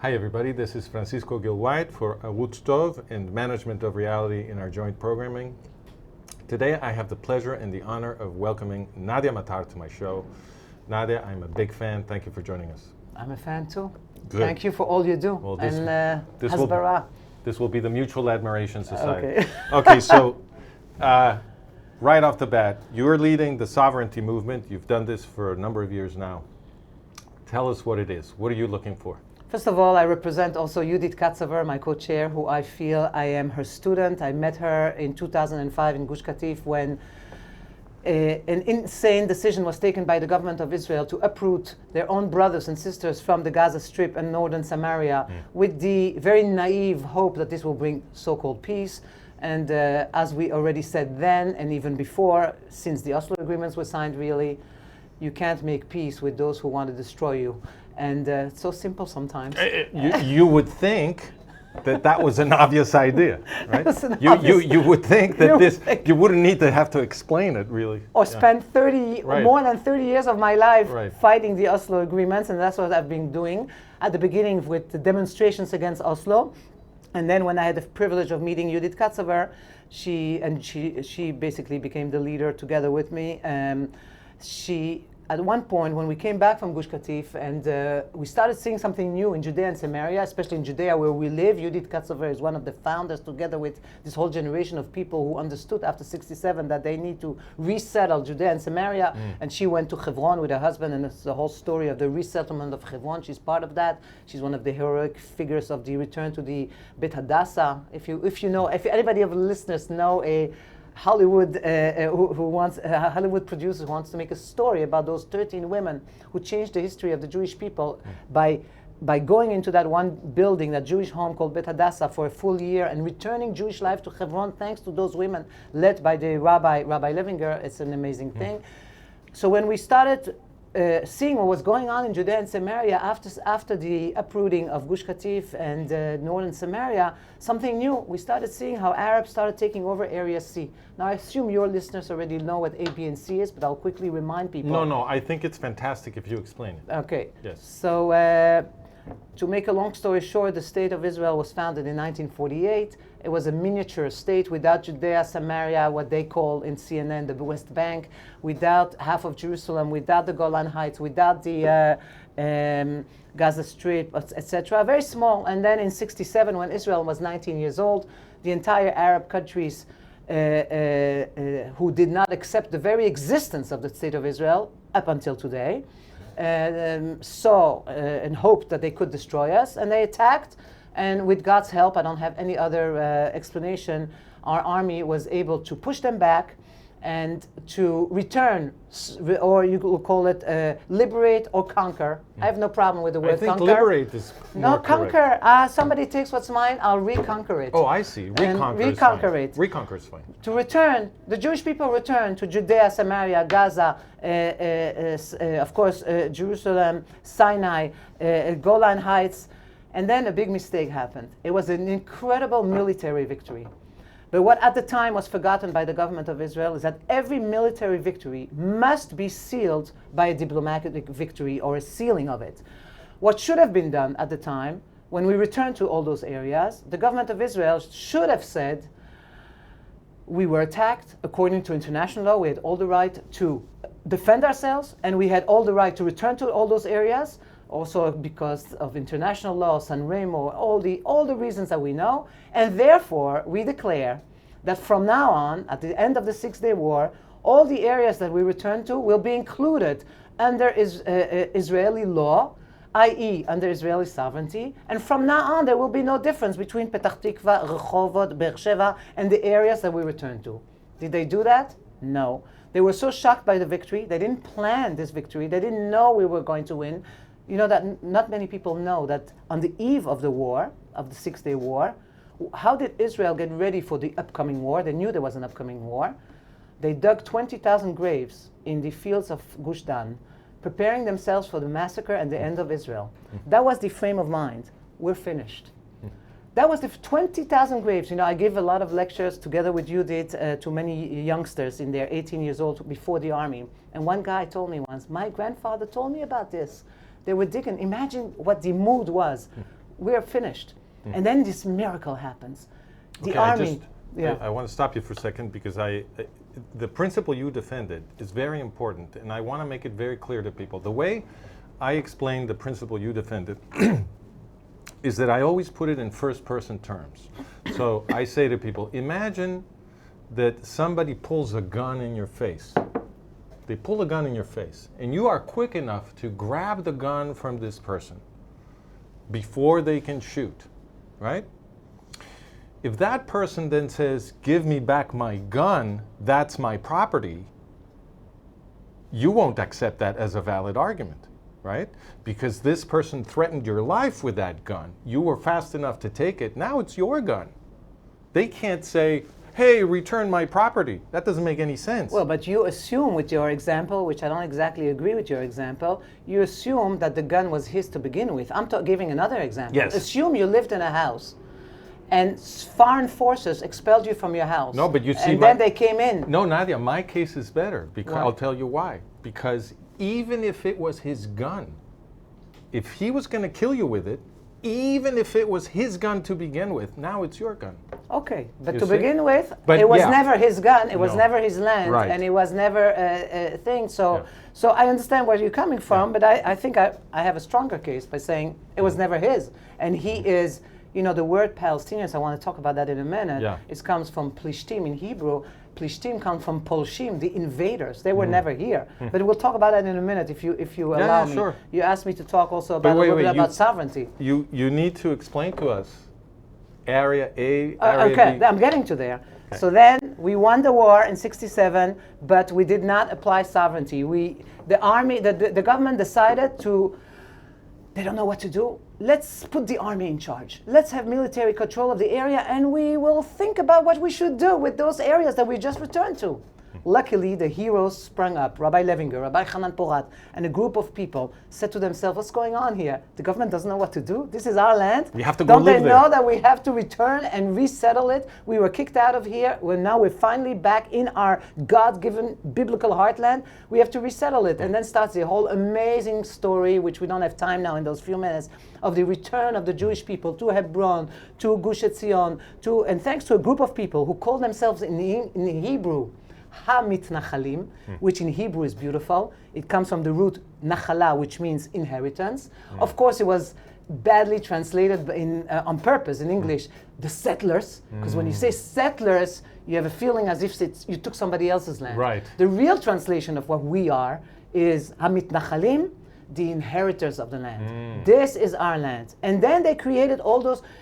Hi everybody, this is Francisco Gil-White for Arutz and Management of Reality in our joint programming. Today I have the pleasure and the honor of welcoming Nadya Matar to my show. Nadya, I'm a big fan. Thank you for joining us. I'm a fan too. Good. Thank you for all you do. Well, this will be the Mutual Admiration Society. Okay. Okay, so right off the bat, you're leading the sovereignty movement. You've done this for a number of years now. Tell us what it is. What are you looking for? First of all, I represent also Judith Katzaver, my co-chair, who I feel I am her student. I met her in 2005 in Gush Katif when an insane decision was taken by the government of Israel to uproot their own brothers and sisters from the Gaza Strip and northern Samaria with the very naive hope that this will bring so-called peace. And as we already said then and even before, since the Oslo agreements were signed, really, you can't make peace with those who want to destroy you. And it's so simple sometimes. You would think that was an obvious idea, right? You would think that you wouldn't need to have to explain it, really. Or spend more than 30 years of my life fighting the Oslo agreements, and that's what I've been doing at the beginning with the demonstrations against Oslo. And then when I had the privilege of meeting Judith Katzaver, she basically became the leader together with me. At one point, when we came back from Gush Katif and we started seeing something new in Judea and Samaria, especially in Judea where we live, Judith Katzaver is one of the founders together with this whole generation of people who understood after 67 that they need to resettle Judea and Samaria. And she went to Hebron with her husband, and it's the whole story of the resettlement of Hebron. She's part of that. She's one of the heroic figures of the return to the Bet Hadassah. If anybody of the listeners know a Hollywood Hollywood producer who wants to make a story about those 13 women who changed the history of the Jewish people by going into that one building, that Jewish home called Bet Hadassah, for a full year and returning Jewish life to Hebron thanks to those women led by the Rabbi Levinger. It's an amazing thing. So when we started seeing what was going on in Judea and Samaria after the uprooting of Gush Katif and northern Samaria, something new. We started seeing how Arabs started taking over Area C. Now, I assume your listeners already know what A, B, and C is, but I'll quickly remind people. No, I think it's fantastic if you explain it. Okay. Yes. So, to make a long story short, the State of Israel was founded in 1948. It was a miniature state without Judea, Samaria, what they call in CNN the West Bank, without half of Jerusalem, without the Golan Heights, without the Gaza Strip, etc. Very small. And then in 67, when Israel was 19 years old, the entire Arab countries who did not accept the very existence of the State of Israel up until today, saw and hoped that they could destroy us, and they attacked. And with God's help, I don't have any other explanation, our army was able to push them back and to return, or you could call it liberate or conquer. I have no problem with the word conquer. I think liberate is more conquer. Somebody takes what's mine, I'll reconquer it. Oh, I see. Reconquer it. Reconquer is fine. To return, the Jewish people return to Judea, Samaria, Gaza, of course, Jerusalem, Sinai, Golan Heights. And then a big mistake happened. It was an incredible military victory. But what at the time was forgotten by the government of Israel is that every military victory must be sealed by a diplomatic victory or a sealing of it. What should have been done at the time, when we returned to all those areas, the government of Israel should have said, we were attacked according to international law, we had all the right to defend ourselves, and we had all the right to return to all those areas, also because of international law, San Remo, all the reasons that we know. And therefore, we declare that from now on, at the end of the Six-Day War, all the areas that we return to will be included under Israeli law, i.e. under Israeli sovereignty. And from now on, there will be no difference between Petach Tikva, Rehovot, Beersheva, and the areas that we return to. Did they do that? No. They were so shocked by the victory. They didn't plan this victory. They didn't know we were going to win. You know that not many people know that on the eve of the war, of the Six-Day War, how did Israel get ready for the upcoming war? They knew there was an upcoming war. They dug 20,000 graves in the fields of Gush Dan, preparing themselves for the massacre and the end of Israel. That was the frame of mind. We're finished. That was the 20,000 graves. You know, I gave a lot of lectures together with Judith to many youngsters in their 18 years old before the army. And one guy told me once, my grandfather told me about this. They were digging. Imagine what the mood was. we are finished. And then this miracle happens. The Okay, army. I want to stop you for a second because the principle you defended is very important, and I want to make it very clear to people. The way I explain the principle you defended is that I always put it in first-person terms. So I say to people, imagine that somebody pulls a gun in your face. They pull a gun in your face, and you are quick enough to grab the gun from this person before they can shoot, right? If that person then says, give me back my gun, that's my property, you won't accept that as a valid argument, right? Because this person threatened your life with that gun. You were fast enough to take it. Now it's your gun. They can't say, hey, return my property. That doesn't make any sense. Well, but you assume with your example, which I don't exactly agree with your example, you assume that the gun was his to begin with. I'm giving another example. Yes. Assume you lived in a house and foreign forces expelled you from your house. No, but you see, and then they came in. No, Nadia, my case is better. Because Why? I'll tell you why. Because even if it was his gun, if he was going to kill you with it, even if it was his gun to begin with, now it's your gun. Okay, but You to see? begin with, But it was yeah. never his gun, it was No. never his land, Right. and it was never a thing. So, Yeah. so I understand where you're coming from, but I think I have a stronger case by saying it was never his. And he is, you know, the word Palestinians, I want to talk about that in a minute, Yeah. it comes from Plishtim in Hebrew. Plishtim come from Polshim, the invaders. They were never here. But we'll talk about that in a minute if you allow me. Sure. You asked me to talk also about wait, a little bit you- about sovereignty. You need to explain to us area A, area Okay, B. I'm getting to there. So then we won the war in '67, but we did not apply sovereignty. The army, the government decided to, they don't know what to do. Let's put the army in charge. Let's have military control of the area, and we will think about what we should do with those areas that we just returned to. Luckily, the heroes sprung up. Rabbi Levinger, Rabbi Hanan Porat, and a group of people said to themselves, what's going on here? The government doesn't know what to do. This is our land. We have to go Don't live they there. know that we have to return and resettle it? We were kicked out of here. Now we're finally back in our God-given biblical heartland. We have to resettle it. And then starts the whole amazing story, which we don't have time now in those few minutes, of the return of the Jewish people to Hebron, to Gush Etzion, and thanks to a group of people who call themselves in Hebrew, Ha-mitnachalim, which in Hebrew is beautiful. It comes from the root nachala, which means inheritance. Of course, it was badly translated on purpose in English, the settlers, because when you say settlers, you have a feeling as if you took somebody else's land. Right. The real translation of what we are is Ha-mitnachalim, the inheritors of the land. This is our land. And then they created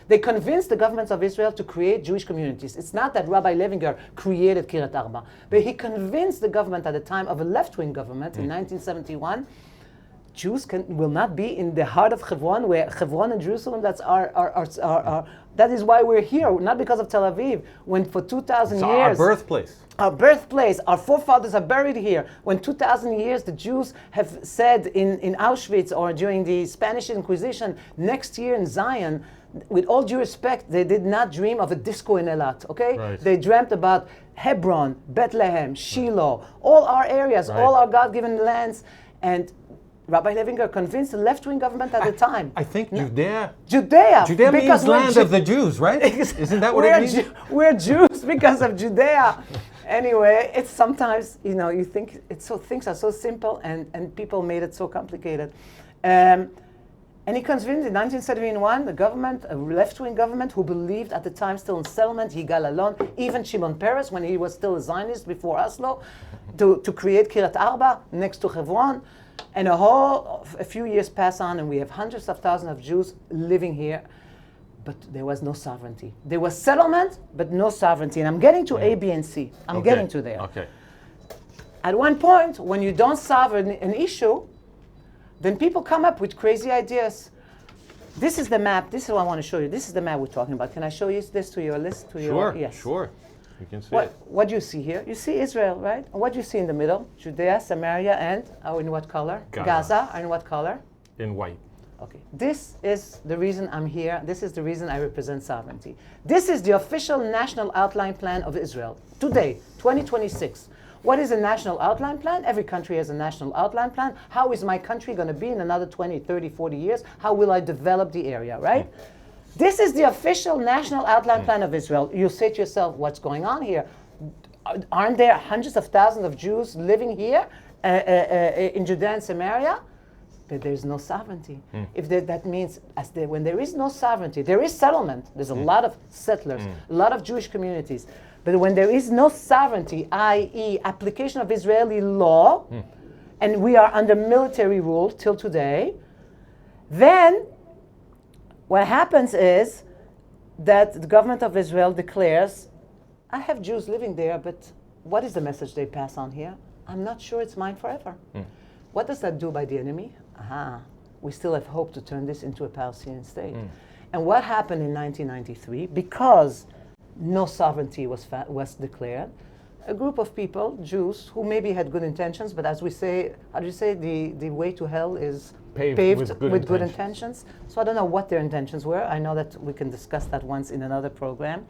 they convinced the governments of Israel to create Jewish communities. It's not that Rabbi Levinger created Kiryat Arba, but he convinced the government at the time of a left-wing government in 1971, Jews will not be in the heart of Hebron, where Hebron and Jerusalem, that's that is why we're here, not because of Tel Aviv, when for 2,000 years... Our birthplace. Our birthplace, our forefathers are buried here. When 2,000 years the Jews have said in Auschwitz or during the Spanish Inquisition, next year in Zion, with all due respect, they did not dream of a disco in Eilat, okay? Right. They dreamt about Hebron, Bethlehem, Shiloh, all our areas, all our God-given lands. And Rabbi Levinger convinced the left-wing government at the time. I think Judea Judea means land of the Jews, right? Isn't that what it means? We're Jews because of Judea. Anyway, it's sometimes, you think things are so simple and people made it so complicated. And he convinced in 1971, the government, a left-wing government who believed at the time still in settlement, Yigal Allon, even Shimon Peres, when he was still a Zionist before Oslo, to create Kiryat Arba next to Hebron. And a few years pass on, and we have hundreds of thousands of Jews living here. But there was no sovereignty. There was settlement, but no sovereignty. And I'm getting to A, B, and C. I'm getting to there. Okay. At one point, when you don't solve an issue, then people come up with crazy ideas. This is the map. This is what I want to show you. This is the map we're talking about. Can I show you this to your list? Yes. Sure. You can see it. What do you see here? You see Israel, right? And what do you see in the middle? Judea, Samaria, and in what color? Gaza. In what color? In white. Okay. This is the reason I'm here. This is the reason I represent sovereignty. This is the official national outline plan of Israel. Today, 2026. What is a national outline plan? Every country has a national outline plan. How is my country going to be in another 20, 30, 40 years? How will I develop the area, right? This is the official national outline plan of Israel. You say to yourself, what's going on here? Aren't there hundreds of thousands of Jews living here in Judea and Samaria? But there's no sovereignty. That means when there is no sovereignty, there is settlement. There's a lot of settlers, a lot of Jewish communities. But when there is no sovereignty, i.e. application of Israeli law, and we are under military rule till today, then what happens is that the government of Israel declares, I have Jews living there, but what is the message they pass on here? I'm not sure it's mine forever. What does that do by the enemy? We still have hope to turn this into a Palestinian state. And what happened in 1993, because no sovereignty was declared, a group of people, Jews, who maybe had good intentions, but as we say, how do you say, the way to hell is paved with good intentions. So I don't know what their intentions were. I know that we can discuss that once in another program.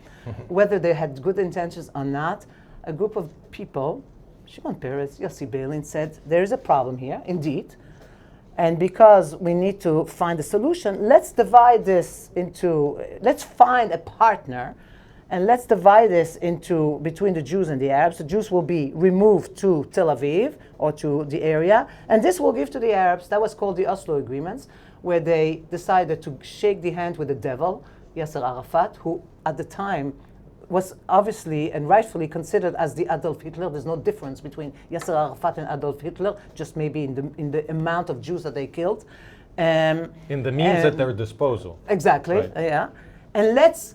Whether they had good intentions or not, a group of people, Shimon Peres, Yossi Beilin, said, there is a problem here, indeed. And because we need to find a solution, let's divide this into, let's find a partner, and let's divide this into between the Jews and the Arabs. The Jews will be removed to Tel Aviv or to the area, and this will give to the Arabs, that was called the Oslo Agreements, where they decided to shake the hand with the devil, Yasser Arafat, who at the time was obviously and rightfully considered as the Adolf Hitler. There's no difference between Yasser Arafat and Adolf Hitler, just maybe in the amount of Jews that they killed. In the means at their disposal. Exactly, right. Yeah. And let's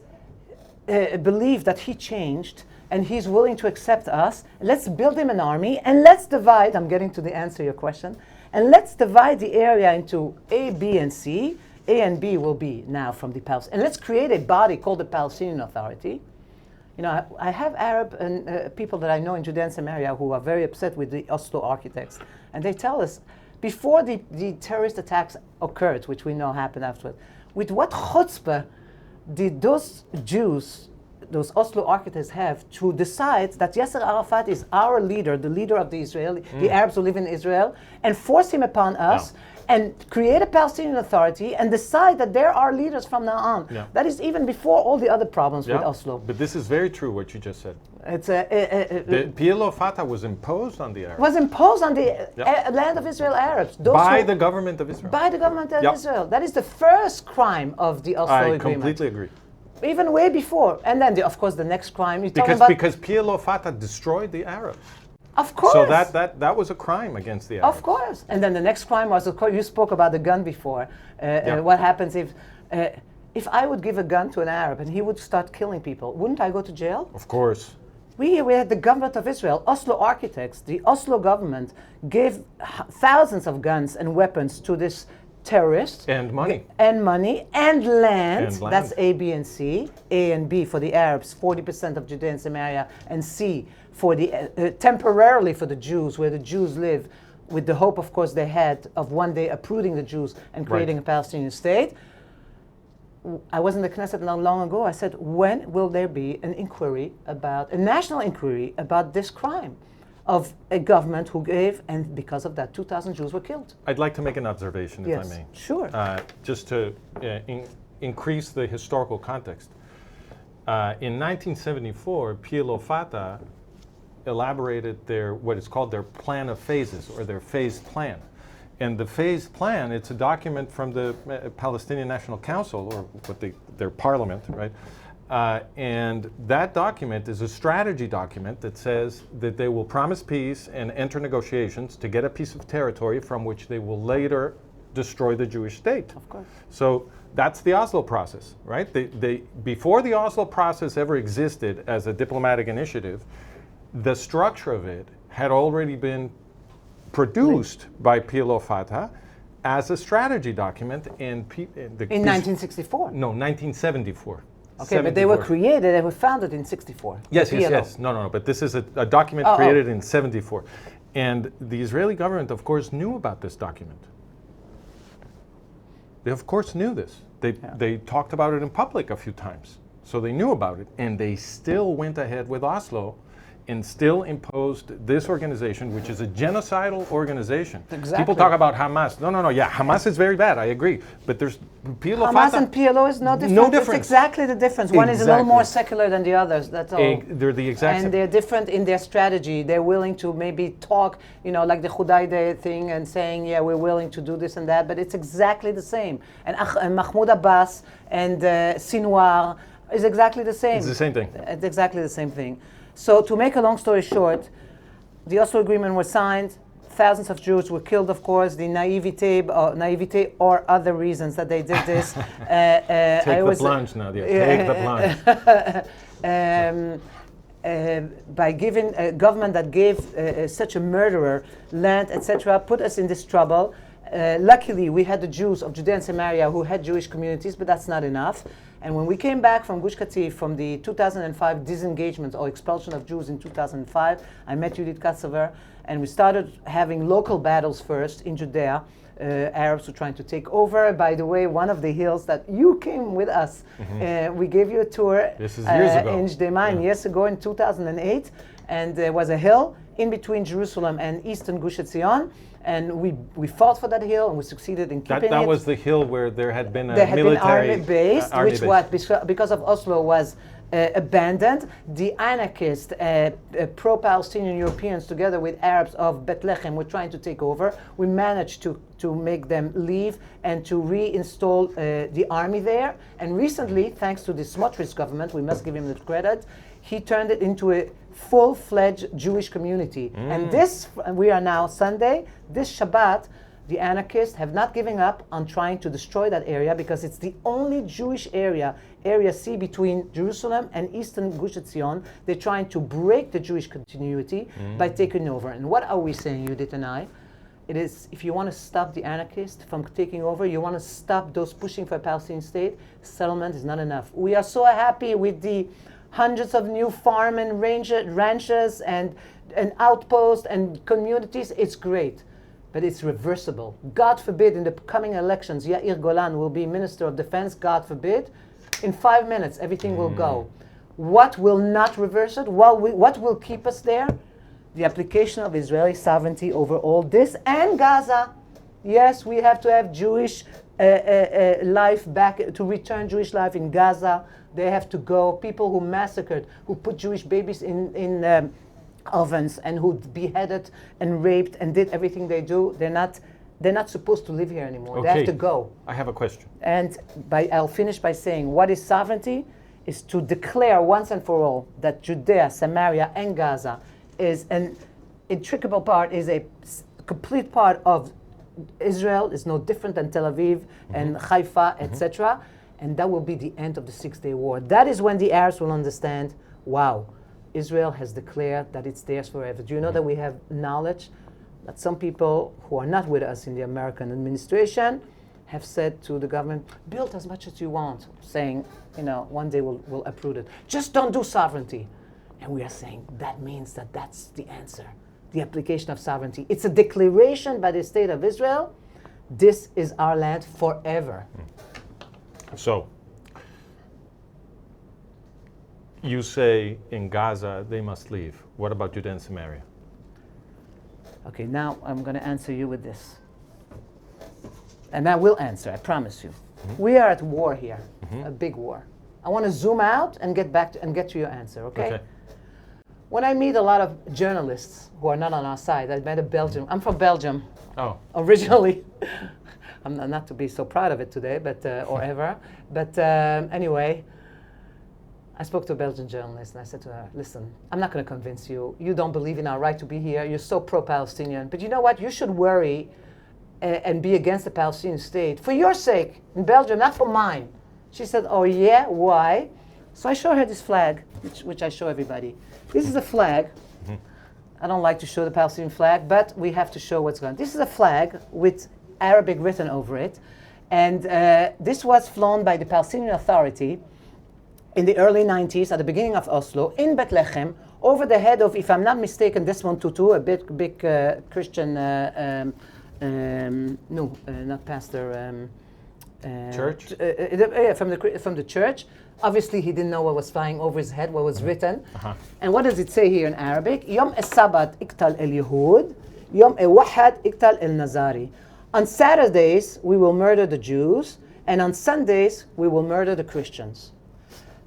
believe that he changed and he's willing to accept us. Let's build him an army and let's divide, I'm getting to the answer to your question, and let's divide the area into A, B, and C. A and B will be now from the Palestinians. And let's create a body called the Palestinian Authority. You know, I have Arab and people that I know in Judea and Samaria who are very upset with the Oslo architects. And they tell us, before the terrorist attacks occurred, which we know happened afterwards, with what chutzpah did those Jews, those Oslo architects have to decide that Yasser Arafat is our leader, the leader of the Arabs who live in Israel, and force him upon us, and create a Palestinian Authority and decide that there are leaders from now on. That is even before all the other problems with Oslo. But this is very true what you just said. It's the PLO Fatah was imposed on the Arabs. Was imposed on the land of Israel Arabs. By the government of Israel. By the government of Israel. That is the first crime of the Oslo Agreement. I completely agree. Even way before. And then, of course, the next crime. Because PLO Fatah destroyed the Arabs. Of course. So that was a crime against the Arabs. Of course. And then the next crime was, of course, you spoke about the gun before. What happens if I would give a gun to an Arab and he would start killing people? Wouldn't I go to jail? Of course. We had the government of Israel, Oslo architects, the Oslo government gave thousands of guns and weapons to this terrorist. And money. And money and land. That's A, B, and C. A and B for the Arabs, 40% of Judea and Samaria, and C for the temporarily for the Jews, where the Jews live, with the hope, of course, they had of one day uprooting the Jews and creating a Palestinian state. I was in the Knesset not long ago. I said, when will there be an inquiry about, a national inquiry about this crime of a government who gave, and because of that, 2,000 Jews were killed? I'd like to make an observation, if I may. Sure. Just to increase the historical context. In 1974, PLO Fatah elaborated what is called their plan of phases, or their phased plan. And the phased plan, it's a document from the Palestinian National Council, or their parliament, right? And that document is a strategy document that says that they will promise peace and enter negotiations to get a piece of territory from which they will later destroy the Jewish state. Of course. So that's the Oslo process, right? Before the Oslo process ever existed as a diplomatic initiative, the structure of it had already been produced by PLO Fatah as a strategy document in 1964? No, 1974. Okay, but they were created, they were founded in 64. Yes. No. But this is a document created in 74. And the Israeli government, of course, knew about this document. They, of course, knew this. They talked about it in public a few times. So they knew about it. And they still went ahead with Oslo and still imposed this organization, which is a genocidal organization. Exactly. People talk about Hamas. No. Yeah, Hamas is very bad. I agree. But there's PLO. Hamas and PLO is no different. No difference. It's exactly the difference. One is a little more secular than the others. That's all. They're the exact same. And they're different in their strategy. They're willing to maybe talk, like the Hudaide thing and saying, yeah, we're willing to do this and that, but it's exactly the same. And Mahmoud Abbas and Sinwar is exactly the same. It's the same thing. It's exactly the same thing. So to make a long story short, the Oslo Agreement was signed. Thousands of Jews were killed, of course. The naivete or other reasons that they did this. Take the plunge, Nadia. Take the plunge. By giving a government that gave such a murderer land, etc., put us in this trouble. Luckily, we had the Jews of Judea and Samaria who had Jewish communities, but that's not enough. And when we came back from Gush Katif, from the 2005 disengagement or expulsion of Jews in 2005, I met Judith Katsaver, and we started having local battles first in Judea. Arabs were trying to take over. By the way, one of the hills that you came with us, we gave you a tour. This is years ago. In Jdeman, years ago in 2008. And there was a hill in between Jerusalem and eastern Gush Etzion. And we fought for that hill, and we succeeded in keeping it. That was the hill where there had been a military army base, because of Oslo was abandoned. The anarchist, pro-Palestinian Europeans, together with Arabs of Bethlehem, were trying to take over. We managed to make them leave and to reinstall the army there. And recently, thanks to the Smotrich government, we must give him the credit, he turned it into a full-fledged Jewish community. And this, we are now Sunday, this Shabbat, the anarchists have not given up on trying to destroy that area because it's the only Jewish area, Area C, between Jerusalem and eastern Gush Etzion. They're trying to break the Jewish continuity by taking over. And what are we saying, Judith and I? It is, if you want to stop the anarchists from taking over, you want to stop those pushing for a Palestinian state, settlement is not enough. We are so happy with the hundreds of new farm and ranches and outposts and communities. It's great, but it's reversible. God forbid in the coming elections, Yair Golan will be Minister of Defense, God forbid. In 5 minutes, everything will go. What will not reverse it? What will keep us there? The application of Israeli sovereignty over all this and Gaza. Yes, we have to have Jewish life back, to return Jewish life in Gaza. They have to go. People who massacred, who put Jewish babies in ovens and who beheaded and raped and did everything they do, they're not supposed to live here anymore. Okay. They have to go. I have a question. And I'll finish by saying, what is sovereignty? Is to declare once and for all that Judea, Samaria, and Gaza is an intricable part, is a complete part of Israel, is no different than Tel Aviv and Haifa, etc. And that will be the end of the Six-Day War. That is when the Arabs will understand, wow, Israel has declared that it's theirs forever. Do you know that we have knowledge that some people who are not with us in the American administration have said to the government, build as much as you want, saying, one day we'll uproot it. Just don't do sovereignty. And we are saying that means that that's the answer, the application of sovereignty. It's a declaration by the state of Israel, this is our land forever. So, you say in Gaza they must leave. What about Judea and Samaria? Okay, now I'm going to answer you with this. And I will answer, I promise you. We are at war here, a big war. I want to zoom out and get to your answer, okay? When I meet a lot of journalists who are not on our side, I met a Belgian. I'm from Belgium. Oh. Originally. I'm not to be so proud of it today, but or ever. But anyway, I spoke to a Belgian journalist and I said to her, listen, I'm not going to convince you. You don't believe in our right to be here. You're so pro-Palestinian. But you know what? You should worry and be against the Palestinian state for your sake in Belgium, not for mine. She said, oh yeah, why? So I show her this flag, which I show everybody. This is a flag. I don't like to show the Palestinian flag, but we have to show what's going on. This is a flag with Arabic written over it. And this was flown by the Palestinian Authority in the early 90s, at the beginning of Oslo, in Bethlehem, over the head of, if I'm not mistaken, Desmond Tutu, a big Christian, not pastor, Church? From the church. Obviously, he didn't know what was flying over his head, what was written. And what does it say here in Arabic? يوم السبت اقتل اليهود يوم الأحد اقتل النصارى. On Saturdays, we will murder the Jews, and on Sundays, we will murder the Christians.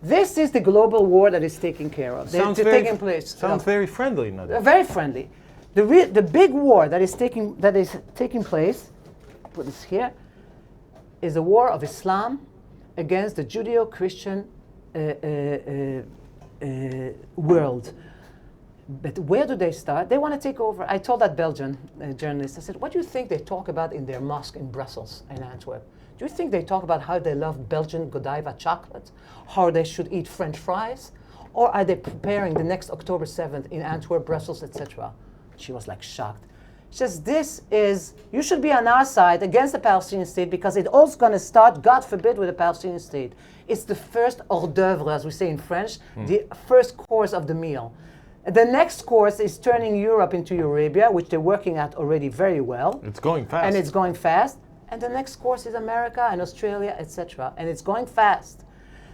This is the global war that is taking care of. Taking place. Sounds very friendly, Nadya. Very friendly. The big war that is taking place, put this here, is the war of Islam against the Judeo-Christian world. But where do they start? They want to take over. I told that Belgian journalist, I said, what do you think they talk about in their mosque in Brussels and Antwerp? Do you think they talk about how they love Belgian Godiva chocolate? How they should eat French fries? Or are they preparing the next October 7th in Antwerp, Brussels, etc.? She was like shocked. She says, you should be on our side against the Palestinian state because it's all going to start, God forbid, with the Palestinian state. It's the first hors d'oeuvre, as we say in French, the first course of the meal. The next course is turning Europe into Eurabia, which they're working at already very well. It's going fast. And it's going fast. And the next course is America and Australia, etc. And it's going fast.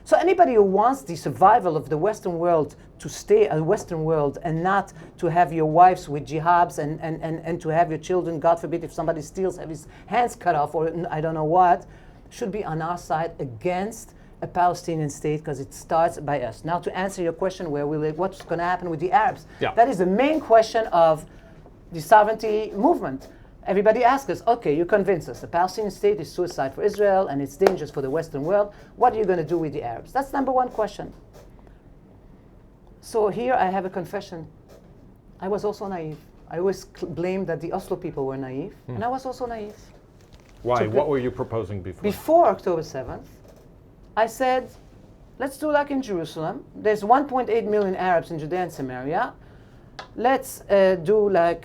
So anybody who wants the survival of the Western world to stay a Western world and not to have your wives with jihadis and to have your children, God forbid, if somebody steals, have his hands cut off or I don't know what, should be on our side against a Palestinian state because it starts by us. Now to answer your question, what's going to happen with the Arabs? Yeah. That is the main question of the sovereignty movement. Everybody asks us, okay, you convince us the Palestinian state is suicide for Israel and it's dangerous for the Western world. What are you going to do with the Arabs? That's number one question. So here I have a confession. I was also naive. I always blamed that the Oslo people were naive, and I was also naive. Why? What were you proposing before? Before October 7th, I said, let's do like in Jerusalem. There's 1.8 million Arabs in Judea and Samaria. Let's do like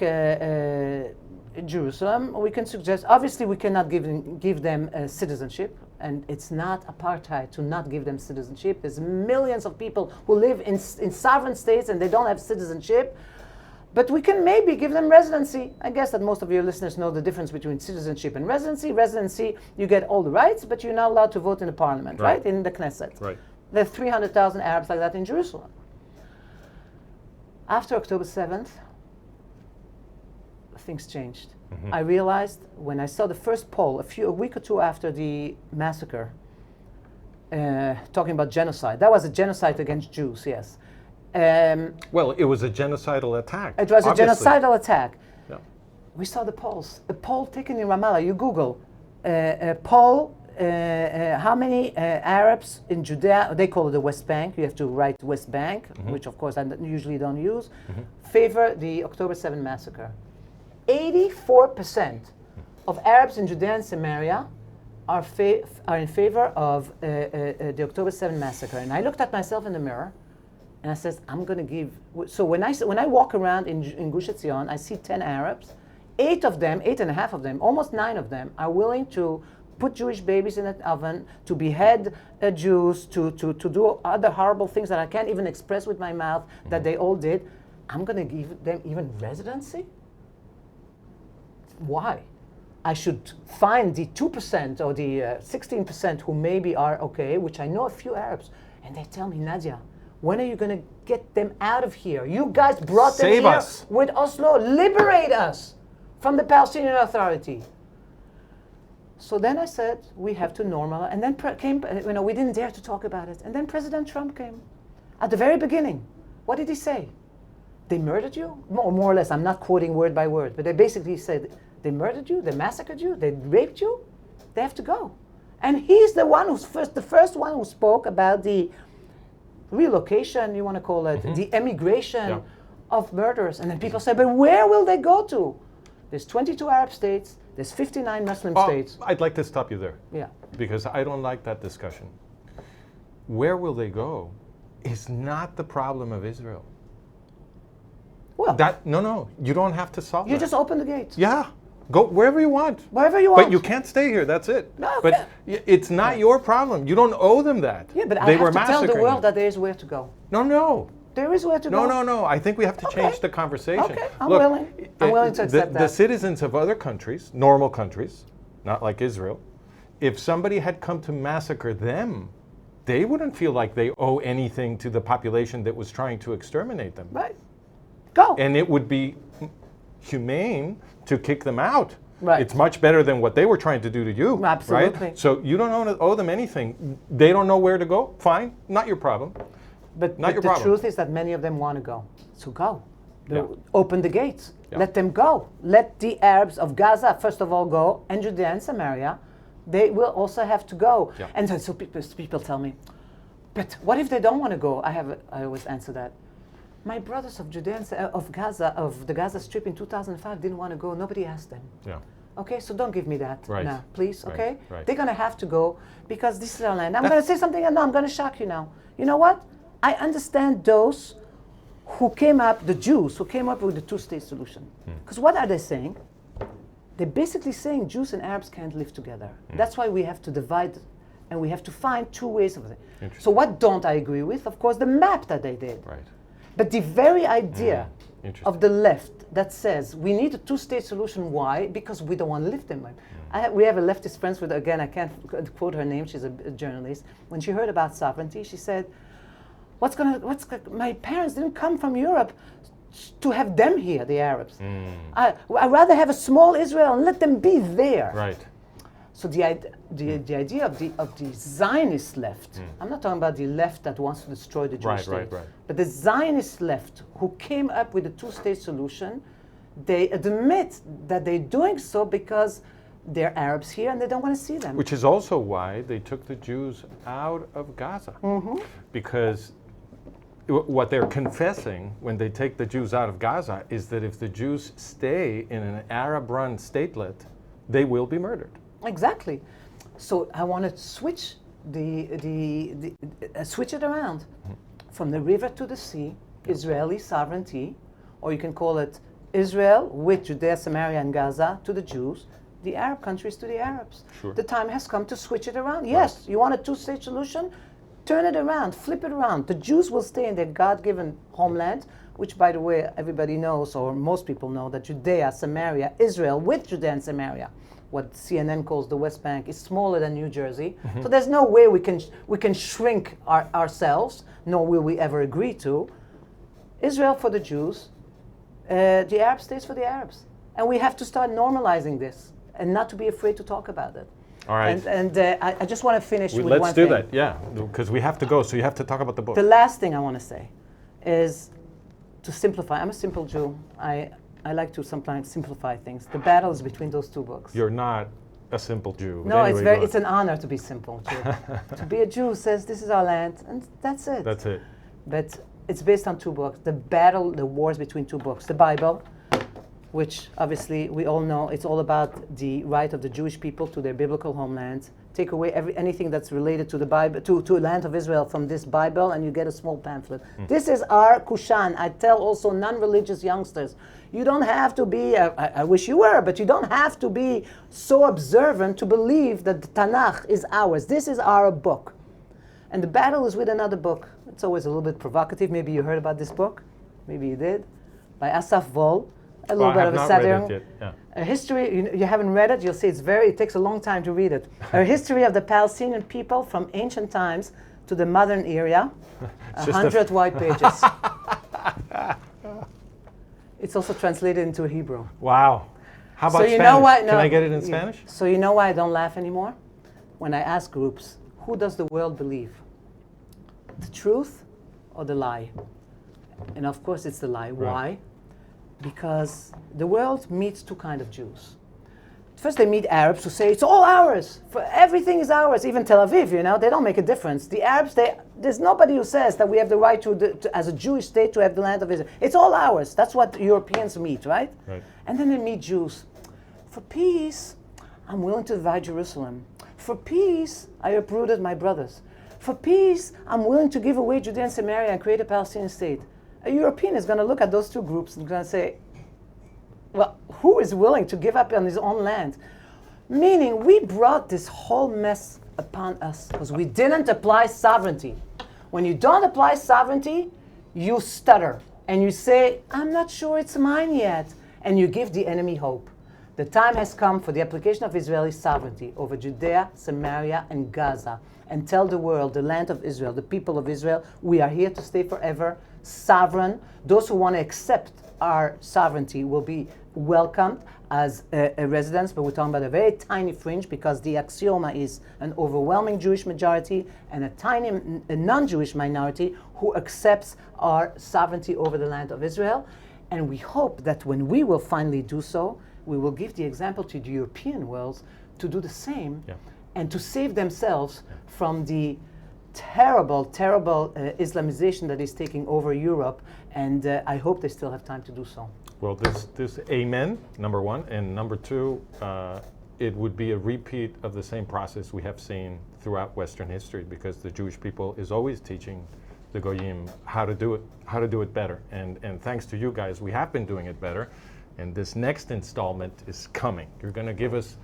Jerusalem. We can suggest, obviously we cannot give them citizenship, and it's not apartheid to not give them citizenship. There's millions of people who live in sovereign states and they don't have citizenship. But we can maybe give them residency. I guess that most of your listeners know the difference between citizenship and residency. Residency, you get all the rights, but you're not allowed to vote in the parliament, right? In the Knesset. Right. There are 300,000 Arabs like that in Jerusalem. After October 7th, things changed. I realized when I saw the first poll a week or two after the massacre, talking about genocide. That was a genocide against Jews, yes. Well, it was a genocidal attack. It was obviously. a genocidal attack. Yeah. We saw the polls. A poll taken in Ramallah. You Google a poll. How many Arabs in Judea? They call it the West Bank. You have to write West Bank, which of course I usually don't use. Favor the October 7 massacre. 84% of Arabs in Judea and Samaria are in favor of the October 7 massacre. And I looked at myself in the mirror. And I said, I'm going to give. So when I walk around in Gush Etzion, I see 10 Arabs. 8 of them, 8.5 of them, almost 9 of them are willing to put Jewish babies in an oven, to behead Jews, to do other horrible things that I can't even express with my mouth that they all did. I'm going to give them even residency? Why? I should find the 2% or the 16% who maybe are okay, which I know a few Arabs, and they tell me, Nadia, when are you going to get them out of here? You guys brought them Save here us. with Oslo. Liberate us from the Palestinian Authority. So then I said, we have to normalize. And then we didn't dare to talk about it. And then President Trump came. At the very beginning, what did he say? They murdered you? More or less, I'm not quoting word by word, but they basically said, they murdered you, they massacred you, they raped you, they have to go. And he's the one the first one who spoke about the relocation, you want to call it, the emigration of murderers. And then people say, but where will they go to? There's 22 Arab states, there's 59 Muslim states. I'd like to stop you there. Yeah. Because I don't like that discussion. Where will they go is not the problem of Israel. Well, no, you don't have to solve that. You just open the gates. Yeah. Go wherever you want. Wherever you want. But you can't stay here, that's it. No, but it's not your problem. You don't owe them that. Yeah, but they I have were to tell the massacring world you. that there is where to go. No. There is where to go. No. I think we have to change the conversation. Okay, I'm willing to accept that. The citizens of other countries, normal countries, not like Israel, if somebody had come to massacre them, they wouldn't feel like they owe anything to the population that was trying to exterminate them. Right. Go. And it would be humane to kick them out. Right. It's much better than what they were trying to do to you. Absolutely. Right? So you don't owe them anything. They don't know where to go. Fine, not your problem. But Not your the problem. truth is that many of them want to go. So go. Yeah. Open the gates. Yeah. Let them go. Let the Arabs of Gaza, first of all, go, and Judea and Samaria. They will also have to go. Yeah. And so people tell me, but what if they don't want to go? I always answer that. My brothers of Judea and of Gaza, of the Gaza Strip in 2005 didn't want to go. Nobody asked them. Yeah. Okay, so don't give me that Right. now, please, Right, okay? right. They're going to have to go because this is our land. I'm going to say something, and no, I'm going to shock you now. You know what? I understand those who came up, the Jews, who came up with the two-state solution. Because what are they saying? They're basically saying Jews and Arabs can't live together. That's why we have to divide, and we have to find two ways of it. So what don't I agree with? Of course, the map that they did. Right. But the very idea Interesting. of the left that says we need a two-state solution. Why? Because we don't want to live them. We have a leftist friend with, again, I can't quote her name, she's a journalist. When she heard about sovereignty, she said, my parents didn't come from Europe to have them here, the Arabs. I'd rather have a small Israel and let them be there. Right. So the idea of the Zionist left, I'm not talking about the left that wants to destroy the Jewish state, right. but the Zionist left who came up with a two-state solution, they admit that they're doing so because they're Arabs here and they don't want to see them. Which is also why they took the Jews out of Gaza. Because what they're confessing when they take the Jews out of Gaza is that if the Jews stay in an Arab-run statelet, they will be murdered. Exactly. So I want to switch switch it around from the river to the sea, Israeli sovereignty, or you can call it Israel with Judea, Samaria, and Gaza to the Jews, the Arab countries to the Arabs. Sure. The time has come to switch it around. Yes, you want a two-state solution? Turn it around, flip it around. The Jews will stay in their God-given homeland, which, by the way, everybody knows, or most people know, that Judea, Samaria, Israel with Judea and Samaria, what CNN calls the West Bank, is smaller than New Jersey. So there's no way we can shrink ourselves, nor will we ever agree to. Israel for the Jews, the Arab states for the Arabs. And we have to start normalizing this and not to be afraid to talk about it. All right. And I just want to finish with one thing. Let's do that, yeah, because we have to go, so you have to talk about the book. The last thing I want to say is to simplify. I'm a simple Jew. I like to sometimes simplify things. The battle is between those two books. You're not a simple Jew. No, anyway, it's an honor to be simple Jew. To be a Jew says this is our land, and that's it. That's it. But it's based on two books. The wars between two books. The Bible, which obviously we all know it's all about the right of the Jewish people to their biblical homeland. Take away anything that's related to the Bible, to land of Israel from this Bible, and you get a small pamphlet. This is our Kushan. I tell also non-religious youngsters, you don't have to be, I wish you were, but you don't have to be so observant to believe that the Tanakh is ours. This is our book. And the battle is with another book. It's always a little bit provocative. Maybe you heard about this book. Maybe you did. By Asaf Vol. A little bit of a satire. I have not read it yet. Yeah. A history, you haven't read it, you'll see it takes a long time to read it. A history of the Palestinian people from ancient times to the modern era. 100 white pages. It's also translated into Hebrew. Wow. How about So you Spanish? know why? No, Can I get it in Spanish? So you know why I don't laugh anymore? When I ask groups, who does the world believe? The truth or the lie? And of course it's the lie. Right. Why? Because the world meets two kinds of Jews. First they meet Arabs who say it's all ours. For everything is ours. Even Tel Aviv, they don't make a difference. The Arabs, there's nobody who says that we have the right to, as a Jewish state, to have the land of Israel. It's all ours. That's what Europeans meet, right? Right. And then they meet Jews. For peace, I'm willing to divide Jerusalem. For peace, I uprooted my brothers. For peace, I'm willing to give away Judea and Samaria and create a Palestinian state. A European is going to look at those two groups and going to say, well, who is willing to give up on his own land? Meaning, we brought this whole mess upon us because we didn't apply sovereignty. When you don't apply sovereignty, you stutter and you say, I'm not sure it's mine yet. And you give the enemy hope. The time has come for the application of Israeli sovereignty over Judea, Samaria, and Gaza, and tell the world, the land of Israel, the people of Israel, we are here to stay forever, sovereign. Those who want to accept our sovereignty will be welcomed as residents, but we're talking about a very tiny fringe because the axioma is an overwhelming Jewish majority and a tiny non-Jewish minority who accepts our sovereignty over the land of Israel. And we hope that when we will finally do so, we will give the example to the European world to do the same and to save themselves from the terrible, terrible Islamization that is taking over Europe. And I hope they still have time to do so. Well, this amen, number one, and number two, it would be a repeat of the same process we have seen throughout Western history, because the Jewish people is always teaching the Goyim how to do it better. And thanks to you guys, we have been doing it better. And this next installment is coming. You're going to give us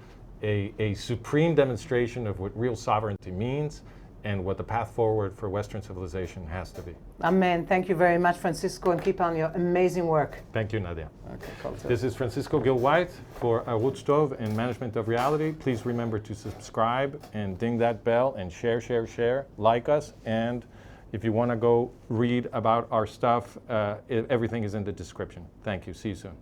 a supreme demonstration of what real sovereignty means and what the path forward for Western civilization has to be. Amen. Thank you very much, Francisco, and keep on your amazing work. Thank you, Nadia. Okay, cool. This is Francisco Gil-White for Arutz Tov and Management of Reality. Please remember to subscribe and ding that bell and share, like us. And if you want to go read about our stuff, everything is in the description. Thank you. See you soon.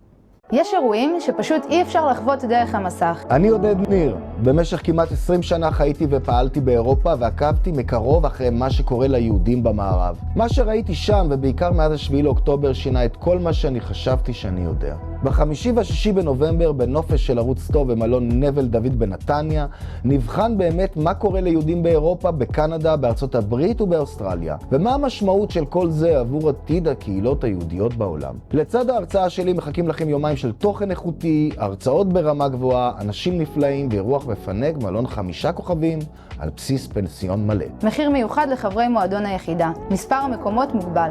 יש אירועים שפשוט אי אפשר לחוות דרך המסך. אני עודד ניר. במשך כמעט 20 שנה חייתי ופעלתי באירופה ועקבתי מקרוב אחרי מה שקורה ליהודים במערב. מה שראיתי שם, ובעיקר מאז 7 לאוקטובר, שינה את כל מה שאני חשבתי שאני יודע. בחמישי והשישי בנובמבר, בנופש של ערוץ טוב במלון נבל דוד בנתניה, נבחן באמת מה קורה ליהודים באירופה, בקנדה, בארצות הברית ובאוסטרליה. ומה המשמעות של כל זה עבור עתיד הקהילות היהודיות בעולם. לצד ההרצאה שלי מחכים לכם יומיים של תוכן איכותי, הרצאות ברמה גבוהה, אנשים נפלאים ואירוח מפנק, מלון 5 כוכבים, על בסיס פנסיון מלא. מחיר מיוחד לחברי מועדון היחידה. מספר המקומות מוגבל.